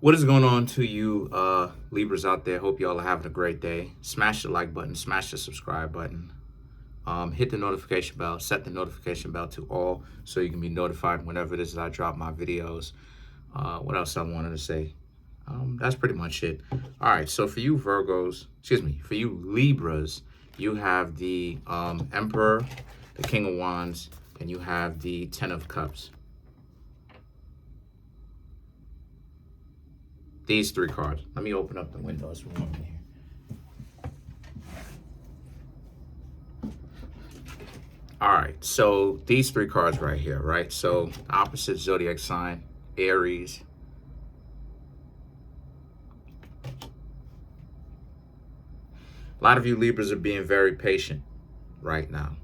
What is going on to you Libras out there? Hope y'all are having a great day. Smash the like button, smash the subscribe button. Hit the notification bell, set the notification bell to all so you can be notified whenever it is that I drop my videos. What else I wanted to say? That's pretty much it. All right, so for you Virgos, for you Libras, you have the Emperor, the King of Wands, and you have the Ten of Cups. These three cards. Let me open up the windows for one here. All right, so these three cards right here, right? So opposite zodiac sign, Aries. A lot of you Libras are being very patient right now.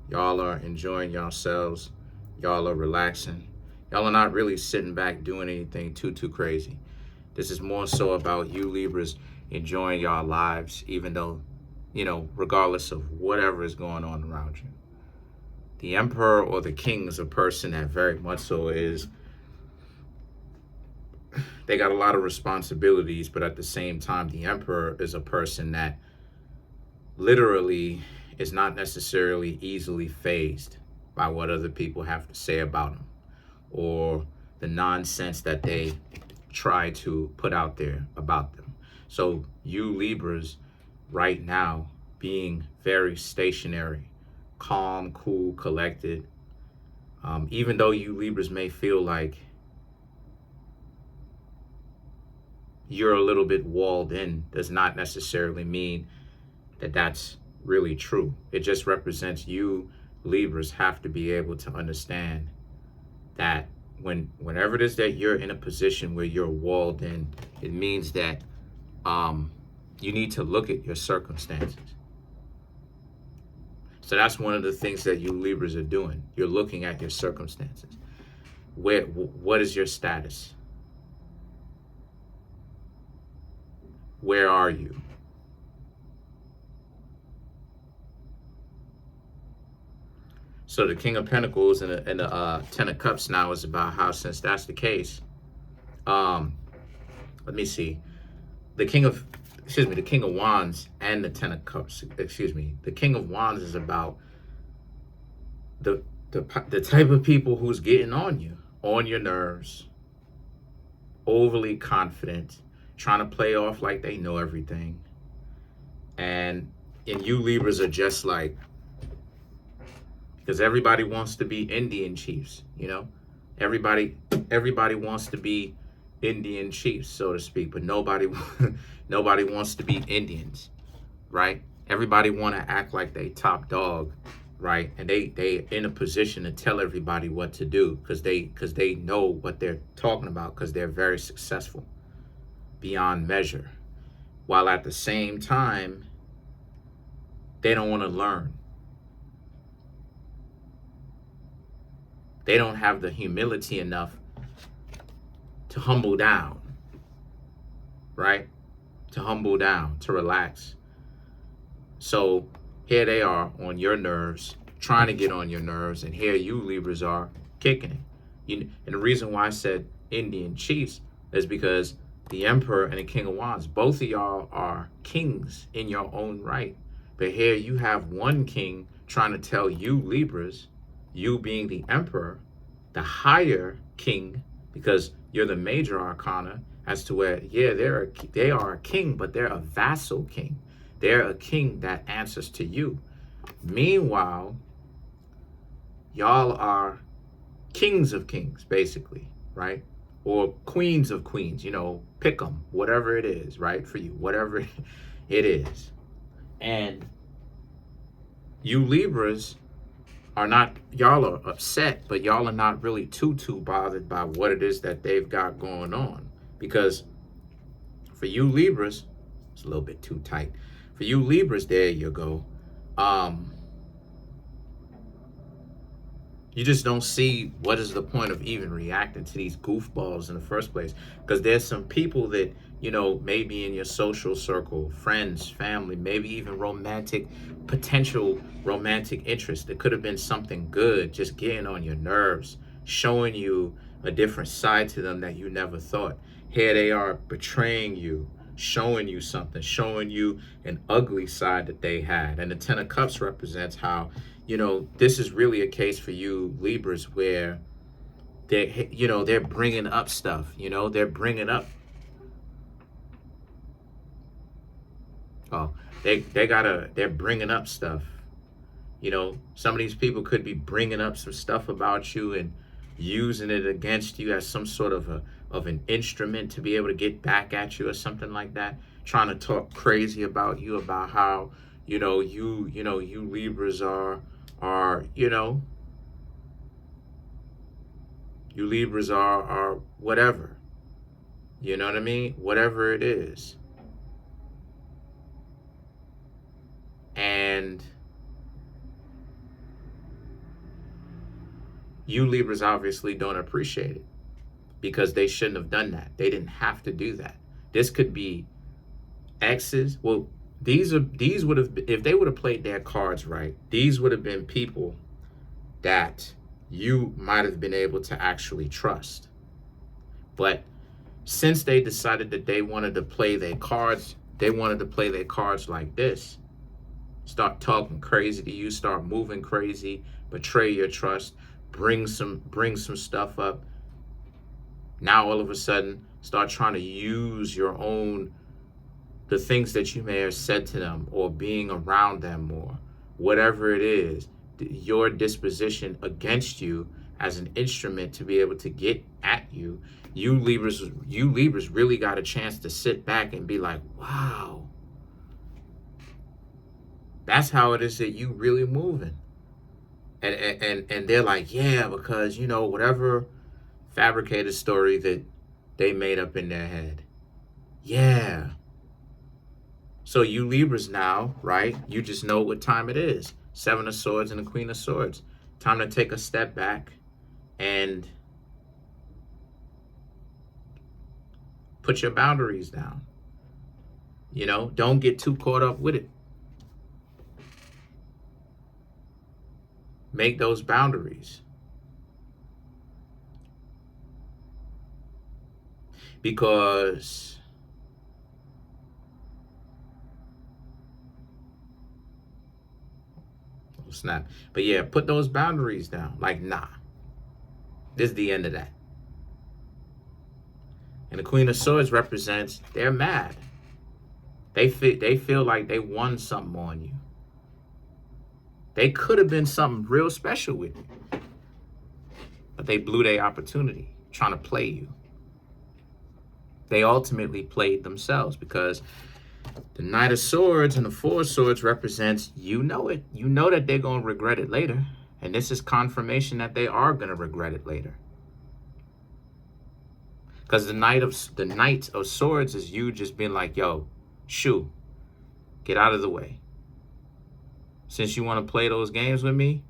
Y'all are enjoying yourselves. Y'all are relaxing. Y'all are not really sitting back doing anything too crazy. This is more so about you Libras enjoying your lives, even though, regardless of whatever is going on around you. The Emperor or the King is a person that very much so they got a lot of responsibilities, but at the same time, the Emperor is a person that literally is not necessarily easily fazed by what other people have to say about him or the nonsense that they try to put out there about them. So you Libras right now being very stationary, calm, cool, collected, even though you Libras may feel like you're a little bit walled in, does not necessarily mean that that's really true. It just represents you Libras have to be able to understand that whenever it is that you're in a position where you're walled in, it means that you need to look at your circumstances. So that's one of the things that you Libras are doing. You're looking at your circumstances. What is your status? Where are you? So the King of Pentacles and the Ten of Cups now is about how, since that's the case, let me see. The King of Wands and the Ten of Cups, the King of Wands is about the type of people who's getting on you, on your nerves, overly confident, trying to play off like they know everything. And you Libras are just like, because everybody wants to be Indian chiefs, everybody wants to be Indian chiefs, so to speak, but nobody wants to be Indians, right? Everybody want to act like they top dog, right? And they in a position to tell everybody what to do because they know what they're talking about, because they're very successful beyond measure, while at the same time they don't want to learn. They don't have the humility enough to humble down, right? To humble down, to relax. So here they are on your nerves, trying to get on your nerves, and here you Libras are kicking it. And the reason why I said Indian chiefs is because the Emperor and the King of Wands, both of y'all are kings in your own right. But here you have one king trying to tell you Libras, you being the Emperor, the higher king, because you're the major arcana, as to where, yeah, they are a king, but they're a vassal king. They're a king that answers to you. Meanwhile, y'all are kings of kings, basically, right? Or queens of queens, pick them, whatever it is, right? For you, whatever it is. And you Libras are not, y'all are upset, but y'all are not really too bothered by what it is that they've got going on. Because for you Libras, it's a little bit too tight. For you Libras, there you go. You just don't see what is the point of even reacting to these goofballs in the first place. Because there's some people that, maybe in your social circle, friends, family, maybe even potential romantic interest. There could have been something good, just getting on your nerves, showing you a different side to them that you never thought. Here they are betraying you, showing you something, showing you an ugly side that they had. And the Ten of Cups represents how, this is really a case for you Libras where they're bringing up stuff, they're bringing up, they're bringing up stuff. Some of these people could be bringing up some stuff about you and using it against you as some sort of an instrument to be able to get back at you or something like that, trying to talk crazy about you, about how you Libras are you Libras are whatever, you know what I mean, whatever it is. And you Libras obviously don't appreciate it because they shouldn't have done that. They didn't have to do that. This could be exes. Well, these would have, if they would have played their cards right, these would have been people that you might have been able to actually trust. But since they decided that they wanted to play their cards, like this, start talking crazy to you, start moving crazy, betray your trust, bring some stuff up. Now all of a sudden start trying to use the things that you may have said to them or being around them or whatever it is, your disposition against you as an instrument to be able to get at you. You Libras really got a chance to sit back and be like, wow, that's how it is that you really moving. And they're like, yeah, because, whatever fabricated story that they made up in their head. Yeah. So you Libras now, right? You just know what time it is. Seven of Swords and the Queen of Swords. Time to take a step back and put your boundaries down. Don't get too caught up with it. Make those boundaries. Because snap. But yeah, put those boundaries down. Like, nah. This is the end of that. And the Queen of Swords represents they're mad. They feel like they won something on you. They could have been something real special with you. But they blew their opportunity trying to play you. They ultimately played themselves because the Knight of Swords and the Four of Swords represents, it. You know that they're going to regret it later. And this is confirmation that they are going to regret it later. Because the Knight of Swords is you just being like, yo, shoo, get out of the way. Since you want to play those games with me,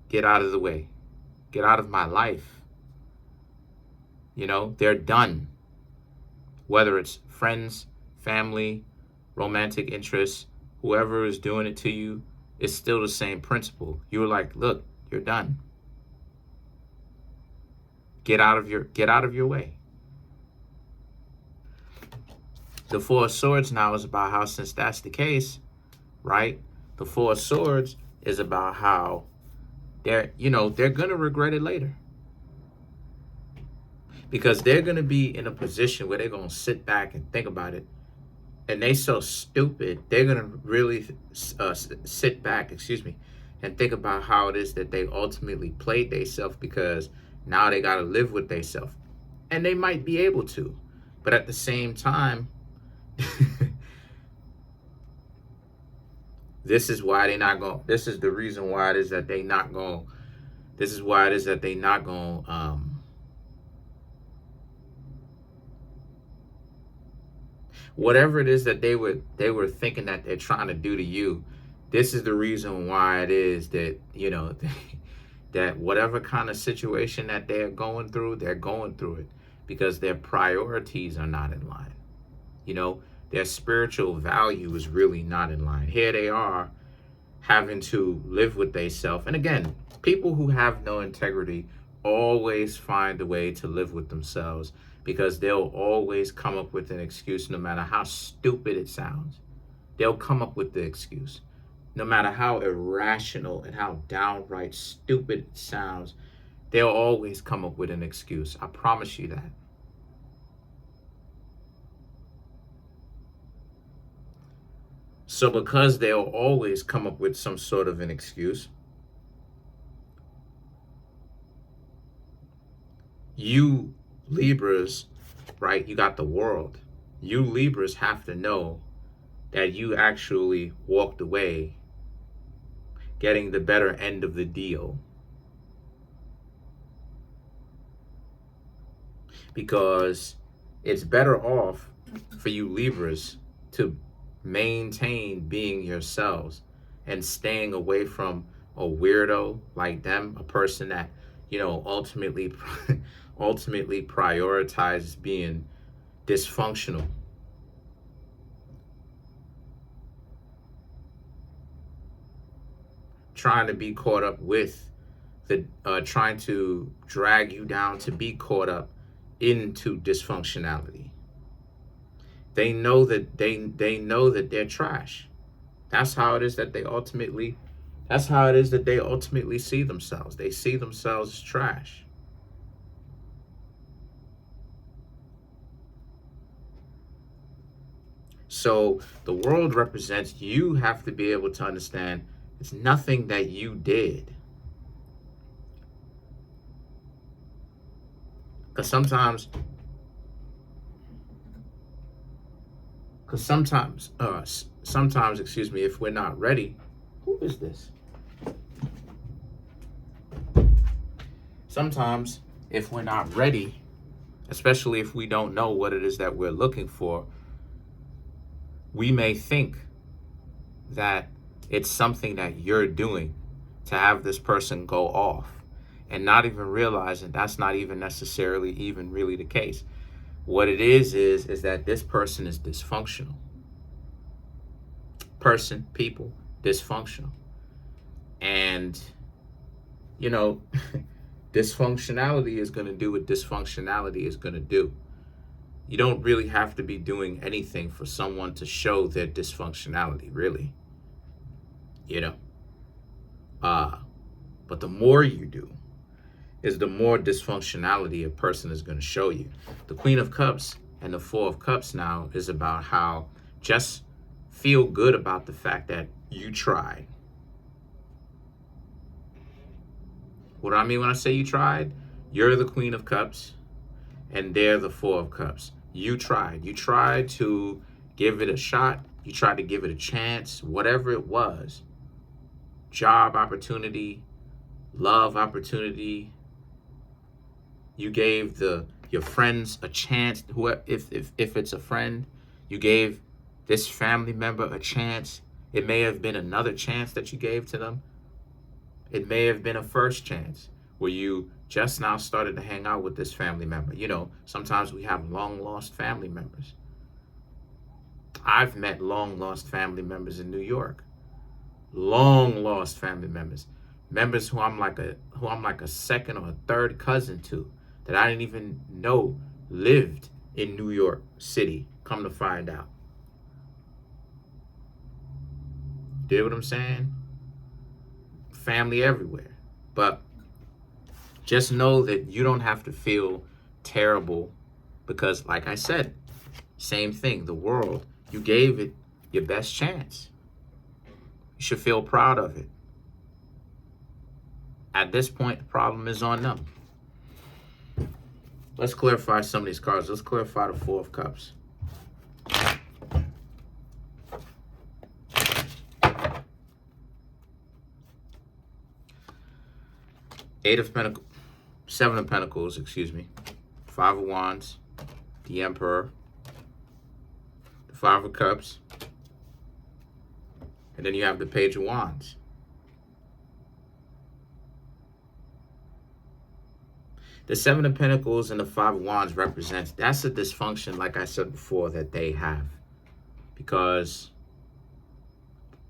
get out of the way. Get out of my life. They're done. Whether it's friends, family, romantic interests, whoever is doing it to you, it's still the same principle. You're like, look, you're done. Get out of your way. The Four of Swords now is about how, since that's the case, right? The Four of Swords is about how they're going to regret it later. Because they're going to be in a position where they're going to sit back and think about it. And they so stupid, they're going to really sit back, and think about how it is that they ultimately played themselves, because now they got to live with themselves. And they might be able to. But at the same time, this is why they're not going. This is the reason why it is that they not going. This is why it is that they not going. Whatever it is that they were thinking that they're trying to do to you, this is the reason why it is that that whatever kind of situation that they're going through it because their priorities are not in line. Their spiritual value is really not in line. Here they are having to live with themselves. And again, people who have no integrity always find a way to live with themselves, because they'll always come up with an excuse, no matter how stupid it sounds. They'll come up with the excuse. No matter how irrational and how downright stupid it sounds, they'll always come up with an excuse. I promise you that. So because they'll always come up with some sort of an excuse, you Libras, right? You got the world. You Libras have to know that you actually walked away getting the better end of the deal. Because it's better off for you Libras to maintain being yourselves and staying away from a weirdo like them, a person that, ultimately prioritizes being dysfunctional. Trying to be caught up with trying to drag you down to be caught up into dysfunctionality. They know that they're trash. That's how it is that they ultimately see themselves. They see themselves as trash. So the world represents, you have to be able to understand it's nothing that you did. Because sometimes, if we're not ready, who is this? Sometimes, if we're not ready, especially if we don't know what it is that we're looking for, we may think that it's something that you're doing to have this person go off, and not even realizing that's not even necessarily even really the case. What it is that this person is dysfunctional. People, dysfunctional. And, dysfunctionality is going to do what dysfunctionality is going to do. You don't really have to be doing anything for someone to show their dysfunctionality, really. But the more you do, is the more dysfunctionality a person is going to show you. The Queen of Cups and the Four of Cups now is about how just feel good about the fact that you tried. What do I mean when I say you tried? You're the Queen of Cups and they're the Four of Cups. You tried. You tried to give it a shot. You tried to give it a chance, whatever it was. Job opportunity, love opportunity. You gave your friends a chance. If it's a friend, you gave this family member a chance. It may have been another chance that you gave to them. It may have been a first chance where you just now started to hang out with this family member. Sometimes we have long lost family members. I've met long lost family members in New York. Long lost family members. Members who I'm like a second or a third cousin to, that I didn't even know lived in New York City, come to find out. Do you know what I'm saying? Family everywhere. But just know that you don't have to feel terrible, because like I said, same thing, the world, you gave it your best chance. You should feel proud of it. At this point, the problem is on them. Let's clarify some of these cards. Let's clarify the Four of Cups. Seven of Pentacles, Five of Wands, the Emperor, the Five of Cups, and then you have the Page of Wands. The Seven of Pentacles and the Five of Wands represents, that's a dysfunction, like I said before, that they have. Because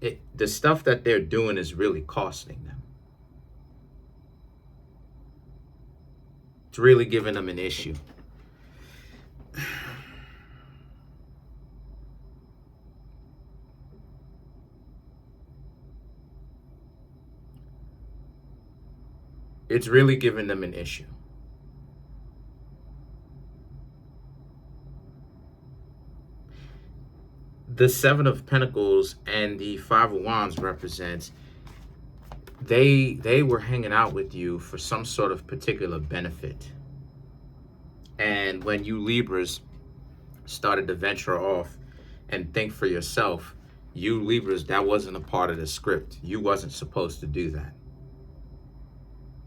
the stuff that they're doing is really costing them. It's really giving them an issue. It's really giving them an issue. The Seven of Pentacles and the Five of Wands represents they were hanging out with you for some sort of particular benefit. And when you Libras started to venture off and think for yourself, you Libras, that wasn't a part of the script. You wasn't supposed to do that.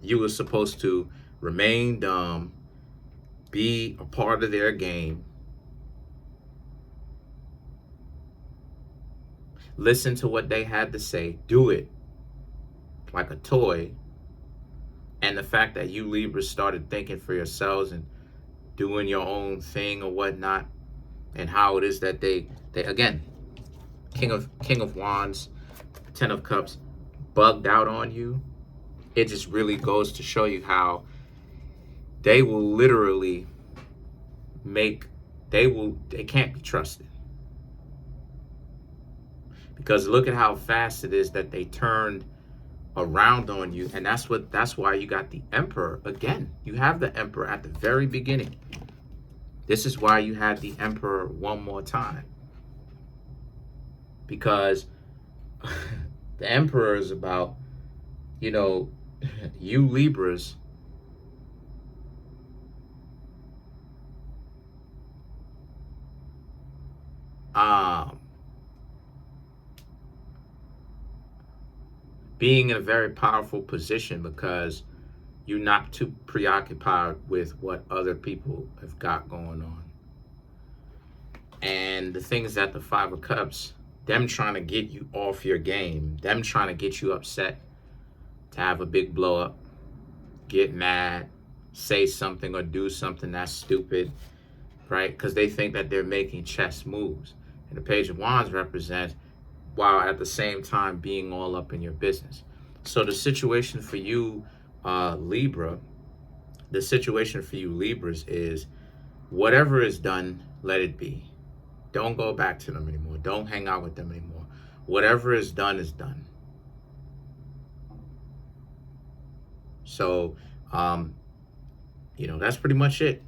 You were supposed to remain dumb, be a part of their game, listen to what they had to say, do it like a toy. And the fact that you Libras started thinking for yourselves and doing your own thing or whatnot, and how it is that they again, King of Wands, Ten of Cups, bugged out on you. It just really goes to show you how they will literally they can't be trusted. Because look at how fast it is that they turned around on you. And that's why you got the Emperor again. You have the Emperor at the very beginning. This is why you had the Emperor one more time. Because the Emperor is about, you Libras being in a very powerful position because you're not too preoccupied with what other people have got going on. And the thing is that the Five of Cups, them trying to get you off your game, them trying to get you upset, to have a big blow up, get mad, say something or do something that's stupid, right? Because they think that they're making chess moves. And the Page of Wands represents, while at the same time being all up in your business. So the situation for you, Libra, the situation for you Libras is whatever is done, let it be. Don't go back to them anymore. Don't hang out with them anymore. Whatever is done is done. So, that's pretty much it.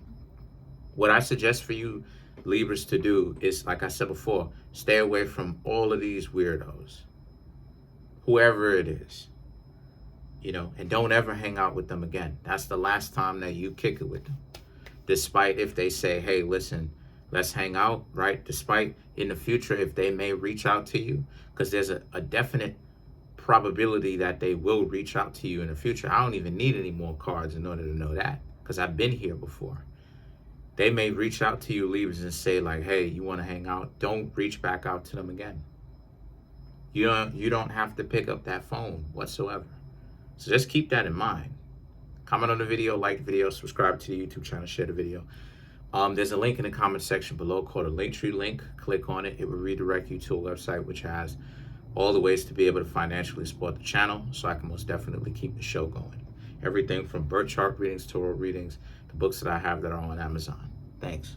What I suggest for you Libras to do is, like I said before, stay away from all of these weirdos, whoever it is, and don't ever hang out with them again. That's the last time that you kick it with them. Despite if they say, hey, listen, let's hang out, right? Despite in the future, if they may reach out to you, because there's a definite probability that they will reach out to you in the future. I don't even need any more cards in order to know that, because I've been here before. They may reach out to you Libras and say like, hey, you want to hang out? Don't reach back out to them again. You don't have to pick up that phone whatsoever. So just keep that in mind. Comment on the video, like the video, subscribe to the YouTube channel, share the video. There's a link in the comment section below called a Linktree link. Click on it. It will redirect you to a website which has all the ways to be able to financially support the channel, so I can most definitely keep the show going. Everything from birth chart readings, tarot readings, the books that I have that are on Amazon. Thanks.